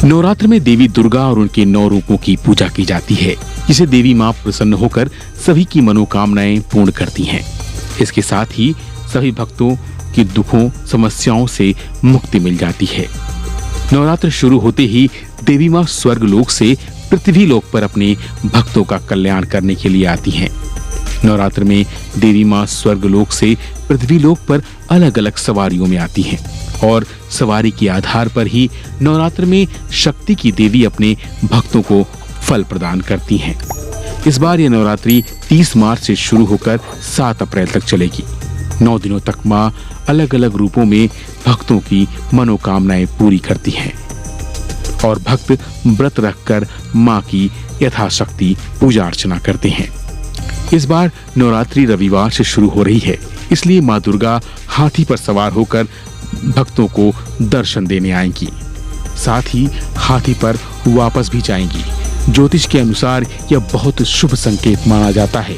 नवरात्र में देवी दुर्गा और उनके 9 रूपों की पूजा की जाती है, जिसे देवी मां प्रसन्न होकर सभी की मनोकामनाएं पूर्ण करती हैं। इसके साथ ही सभी भक्तों की दुखों समस्याओं से मुक्ति मिल जाती है। नवरात्र शुरू होते ही देवी मां स्वर्ग लोक से पृथ्वी लोक पर अपने भक्तों का कल्याण करने के लिए आती हैं। नवरात्र में देवी मां स्वर्ग लोक से पृथ्वी लोक पर अलग अलग सवारियों में आती हैं और सवारी के आधार पर ही नवरात्र में शक्ति की देवी अपने भक्तों को फल प्रदान करती हैं। इस बार यह नवरात्रि 30 मार्च से शुरू होकर 7 अप्रैल तक चलेगी। 9 दिनों तक मां अलग अलग रूपों में भक्तों की मनोकामनाएं पूरी करती हैं और भक्त व्रत रखकर मां की यथाशक्ति पूजा अर्चना करते हैं। इस बार नवरात्रि रविवार से शुरू हो रही है, इसलिए मां दुर्गा हाथी पर सवार होकर भक्तों को दर्शन देने आएंगी। साथ ही हाथी पर वापस भी जाएंगी। ज्योतिष के अनुसार यह बहुत शुभ संकेत माना जाता है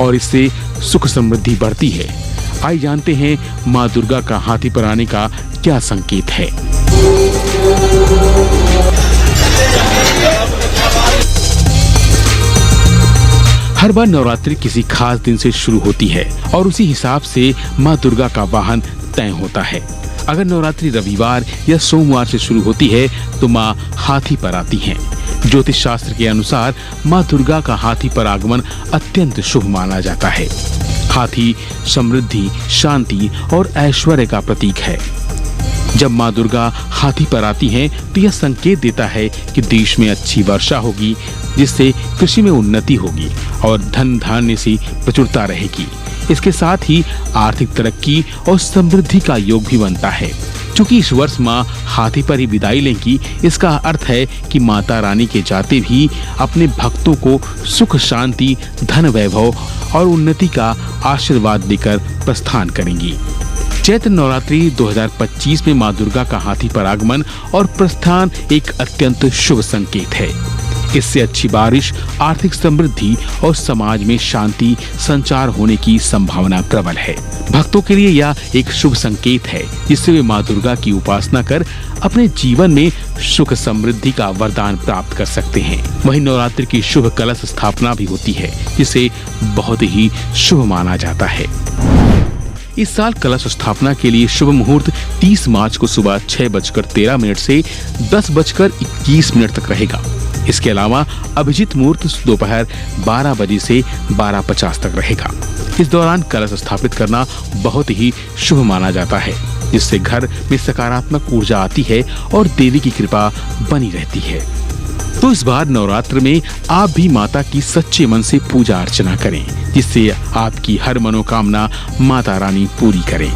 और इससे सुख समृद्धि बढ़ती है। आइए जानते हैं मां दुर्गा का हाथी पर आने का क्या संकेत है। हर बार नवरात्रि किसी खास दिन से शुरू होती है और उसी हिसाब से मां दुर्गा का वाहन तय होता है। अगर नवरात्रि रविवार या सोमवार से शुरू होती है तो मां हाथी पर आती हैं। ज्योतिष शास्त्र के अनुसार मां दुर्गा का हाथी पर आगमन अत्यंत शुभ माना जाता है। हाथी समृद्धि, शांति और ऐश्वर्य का प्रतीक है। जब मां दुर्गा हाथी पर आती हैं तो यह संकेत देता है कि देश में अच्छी वर्षा होगी, जिससे कृषि में उन्नति होगी और धन धान्य से प्रचुरता रहेगी। इसके साथ ही आर्थिक तरक्की और समृद्धि का योग भी बनता है। चूंकि इस वर्ष मां हाथी पर ही विदाई लेंगी, इसका अर्थ है कि माता रानी के जाते भी अपने भक्तों को सुख शांति, धन वैभव और उन्नति का आशीर्वाद देकर प्रस्थान करेंगी। चैत्र नवरात्रि 2025 में मां दुर्गा का हाथी पर आगमन और प्रस्थान एक अत्यंत शुभ संकेत है। इससे अच्छी बारिश, आर्थिक समृद्धि और समाज में शांति संचार होने की संभावना प्रबल है। भक्तों के लिए यह एक शुभ संकेत है, जिससे वे मां दुर्गा की उपासना कर अपने जीवन में सुख समृद्धि का वरदान प्राप्त कर सकते हैं। वहीं नवरात्रि की शुभ कलश स्थापना भी होती है, जिसे बहुत ही शुभ माना जाता है। इस साल कलश स्थापना के लिए शुभ मुहूर्त 30 मार्च को सुबह 6:13 से 10:21 तक रहेगा। इसके अलावा अभिजीत मुहूर्त दोपहर 12 बजे से 12:50 तक रहेगा। इस दौरान कलश स्थापित करना बहुत ही शुभ माना जाता है, जिससे घर में सकारात्मक ऊर्जा आती है और देवी की कृपा बनी रहती है। तो इस बार नवरात्र में आप भी माता की सच्चे मन से पूजा अर्चना करें, जिससे आपकी हर मनोकामना माता रानी पूरी करें।